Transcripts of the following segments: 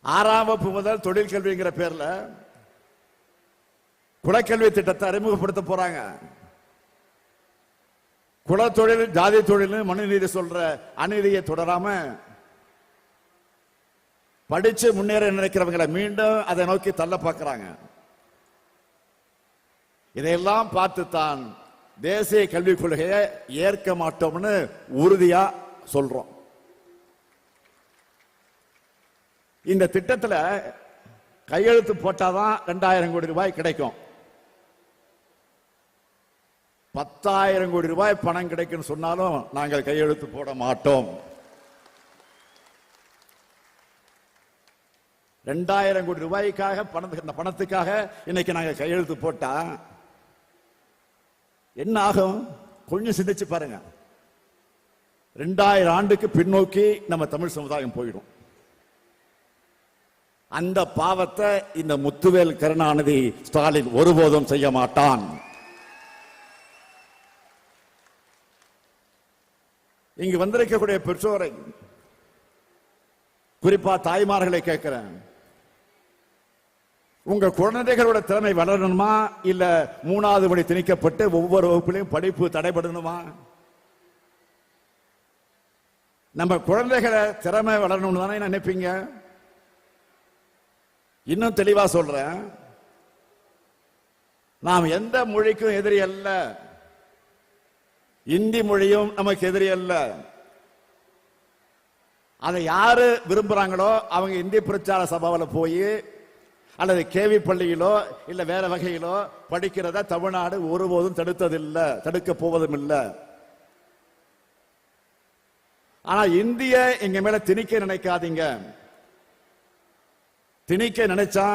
6ஆம் வகுப்பு முதல் தொழில் கல்விங்கிற பேர்ல குலக்கல்வி திட்டத்தை அறிமுகப்படுத்த போறாங்க. குலத்தொழில் ஜாதி தொழில் மனுநீதி சொல்ற அநீதியை தொடராம படிச்சு முன்னேற நினைக்கிறவங்களை மீண்டும் அதை நோக்கி தள்ள பார்க்கிறாங்க. இதையெல்லாம் பார்த்து தான் தேசிய கல்விக் கொள்கையை ஏற்க மாட்டோம்னு உறுதியா சொல்றோம். இந்த திட்டத்தில் கையெழுத்து போட்டாதான் 2000 கோடி ரூபாய் கிடைக்கும். 10,000 கோடி ரூபாய் பணம் கிடைக்கும் சொன்னாலும் நாங்கள் கையெழுத்து போட மாட்டோம். 2000 கோடி ரூபாய்க்காக பணத்துக்காக இன்னைக்கு நாங்க கையெழுத்து போட்டா என்ன ஆகும்? கொஞ்சம் சிந்திச்சு பாருங்க. 2000 ஆண்டுக்கு பின்னோக்கி நம்ம தமிழ் சமுதாயம் போயிடும். அந்த பாவத்தை இந்த முத்துவேல் கருணாநிதி ஸ்டாலின் ஒருபோதும் செய்ய மாட்டான். இங்கு வந்திருக்கக்கூடிய பெற்றோரை, குறிப்பா தாய்மார்களை கேட்கிறேன், உங்க குழந்தைகளோட திறமை வளரணுமா இல்ல 3வது படி திணிக்கப்பட்டு ஒவ்வொரு வகுப்பிலையும் படிப்பு தடைபடணுமா? நம்ம குழந்தைகளை திறமை வளரணும்னு தானே நினைப்பீங்க. இன்னும் தெளிவா சொல்றேன், நாம் எந்த மொழிக்கும் எதிரி அல்ல. இந்தி மொழியும் நமக்கு எதிரி அல்ல. அதை யாரு விரும்புறாங்களோ அவங்க இந்தி பிரச்சார சபாவில் போய் அல்லது கேவி பள்ளியிலோ இல்ல வேற வகையிலோ படிக்கிறத தமிழ்நாடு ஒருபோதும் தடுத்ததில்லை, தடுக்க போவதும் இல்லை. ஆனா இந்திய எங்க மேல திணிக்க நினைக்காதீங்க. திணிக்க நினைச்சா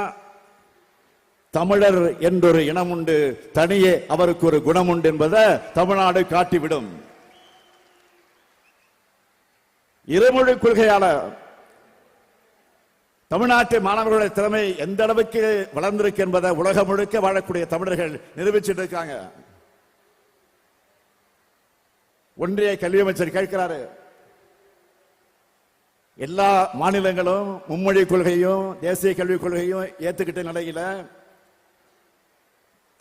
தமிழர் என்றொரு இனம் உண்டு, தனியே அவருக்கு ஒரு குணம் உண்டு என்பதை தமிழ்நாடு காட்டிவிடும். இருமொழி கொள்கையாளர் தமிழ்நாட்டு மாணவர்களுடைய திறமை எந்த அளவுக்கு வளர்ந்திருக்கு என்பதை உலகம் முழுக்க வாழக்கூடிய தமிழர்கள் நிரூபிச்சுட்டு இருக்காங்க. ஒன்றிய கல்வி அமைச்சர் கேட்கிறாரு, எல்லா மாநிலங்களும் மும்மொழி கொள்கையும் தேசிய கல்விக் கொள்கையும் ஏத்துக்கிட்ட நிலையில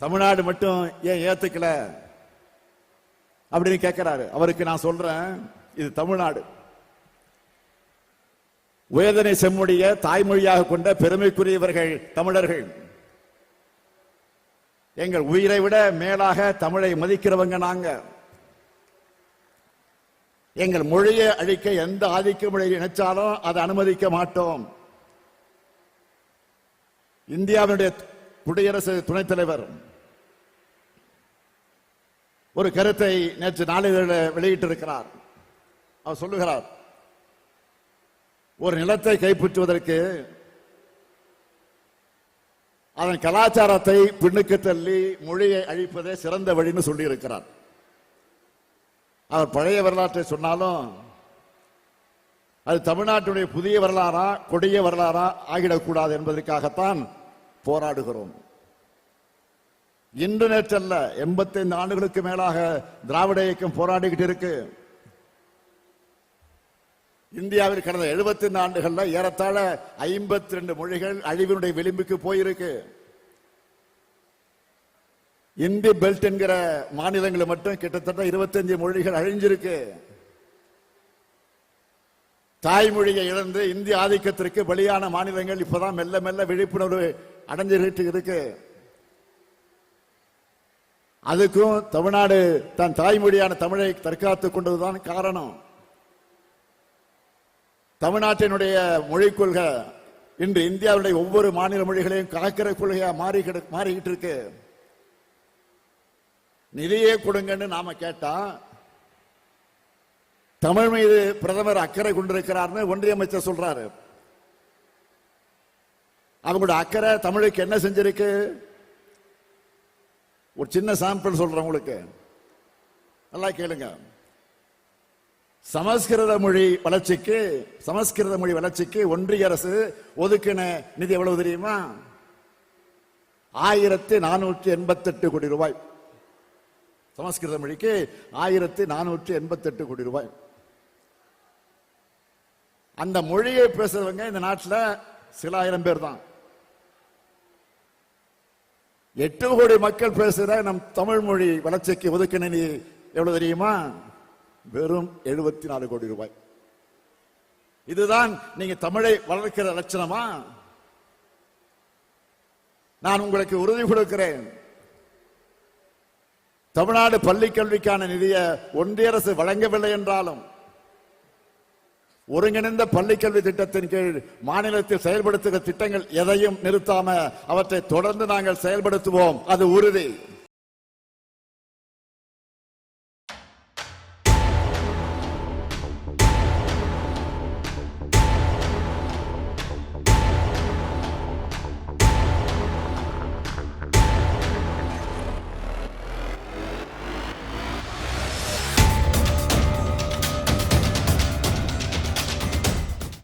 தமிழ்நாடு மட்டும் ஏன் ஏத்துக்கல அப்படின்னு கேட்கிறாரு. அவருக்கு நான் சொல்றேன், இது தமிழ்நாடு. உயர்தனை செம்மொழிய தாய்மொழியாக கொண்ட பெருமைக்குரியவர்கள் தமிழர்கள். எங்கள் உயிரை விட மேலாக தமிழை மதிக்கிறவங்க நாங்க. எங்கள் மொழியை அழிக்க எந்த ஆதிக்க மொழியை நினைச்சாலும் அதை அனுமதிக்க மாட்டோம். இந்தியாவுடைய குடியரசு துணைத் தலைவர் ஒரு கருத்தை நேற்று நாளிதழில் வெளியிட்டிருக்கிறார். அவர் சொல்லுகிறார், ஒரு நிலத்தை கைப்பற்றுவதற்கு அதன் கலாச்சாரத்தை பின்னுக்கு தள்ளி மொழியை அழிப்பதே சிறந்த வழின்னு சொல்லி இருக்கிறார். அவர் பழைய வரலாற்றை சொன்னாலும் அது தமிழ்நாட்டுடைய புதிய வரலாறா கொடிய வரலாறா ஆகிடக்கூடாது என்பதற்காகத்தான் போராடுகிறோம். இன்று நேற்றல்ல, 85 ஆண்டுகளுக்கு மேலாக திராவிட இயக்கம் போராடிக்கிட்டு இருக்கு. இந்தியாவில் கடந்த 75 ஆண்டுகள்ல ஏறத்தாழ 52 மொழிகள் அழிவினுடைய விளிம்புக்கு போயிருக்கு. இந்தி பெல்ட் என்கிற மாநிலங்களில் மட்டும் கிட்டத்தட்ட 25 மொழிகள் அழிஞ்சிருக்கு. தாய்மொழியை இழந்து இந்திய ஆதிக்கத்திற்கு பலியான மாநிலங்கள் இப்பதான் மெல்ல மெல்ல விழிப்புணர்வு அடைஞ்சிட்டு இருக்கு. அதுக்கும் தமிழ்நாடு தன் தாய்மொழியான தமிழை தற்காத்துக் கொண்டதுதான் காரணம். தமிழ்நாட்டினுடைய மொழிக் கொள்கை இன்று இந்தியாவுடைய ஒவ்வொரு மாநில மொழிகளையும் காக்கிற கொள்கையா மாறிக்கிட்டு இருக்கு. நிதியே கொடுங்கன்னு நாம கேட்டா தமிழ் மீது பிரதமர் அக்கறை கொண்டிருக்கிறார்னு ஒன்றிய அமைச்சர் சொல்றாரு. அவங்களோட அக்கறை தமிழுக்கு என்ன செஞ்சிருக்கு? ஒரு சின்ன சாம்பிள் சொல்றேன் உங்களுக்கு, நல்லா கேளுங்க. சமஸ்கிருத மொழி வளர்ச்சிக்கு ஒன்றிய அரசு ஒதுக்கின நிதி எவ்வளவு தெரியுமா? 1488 கோடி ரூபாய். சமஸ்கிருத மொழிக்கு 1488 கோடி ரூபாய். அந்த மொழியை பேசுறவங்க இந்த நாட்டில் சில ஆயிரம் பேர் தான். 8 கோடி மக்கள் பேசுற நம் தமிழ் மொழி வளர்ச்சிக்கு ஒதுக்கின நிதி எவ்வளவு தெரியுமா? வெறும் 74 கோடி ரூபாய். இதுதான் நீங்க தமிழை வளர்க்கிற லட்சணமா? நான் உங்களுக்கு உறுதி கொடுக்கிறேன், தமிழ்நாடு பள்ளி கல்விக்கான நிதியை ஒன்றிய அரசு வழங்கவில்லை என்றாலும் ஒருங்கிணைந்த பள்ளி கல்வி திட்டத்தின் கீழ் மாநிலத்தில் செயல்படுத்துகிற திட்டங்கள் எதையும் நிறுத்தாம அவற்றை தொடர்ந்து நாங்கள் செயல்படுத்துவோம். அது உறுதி.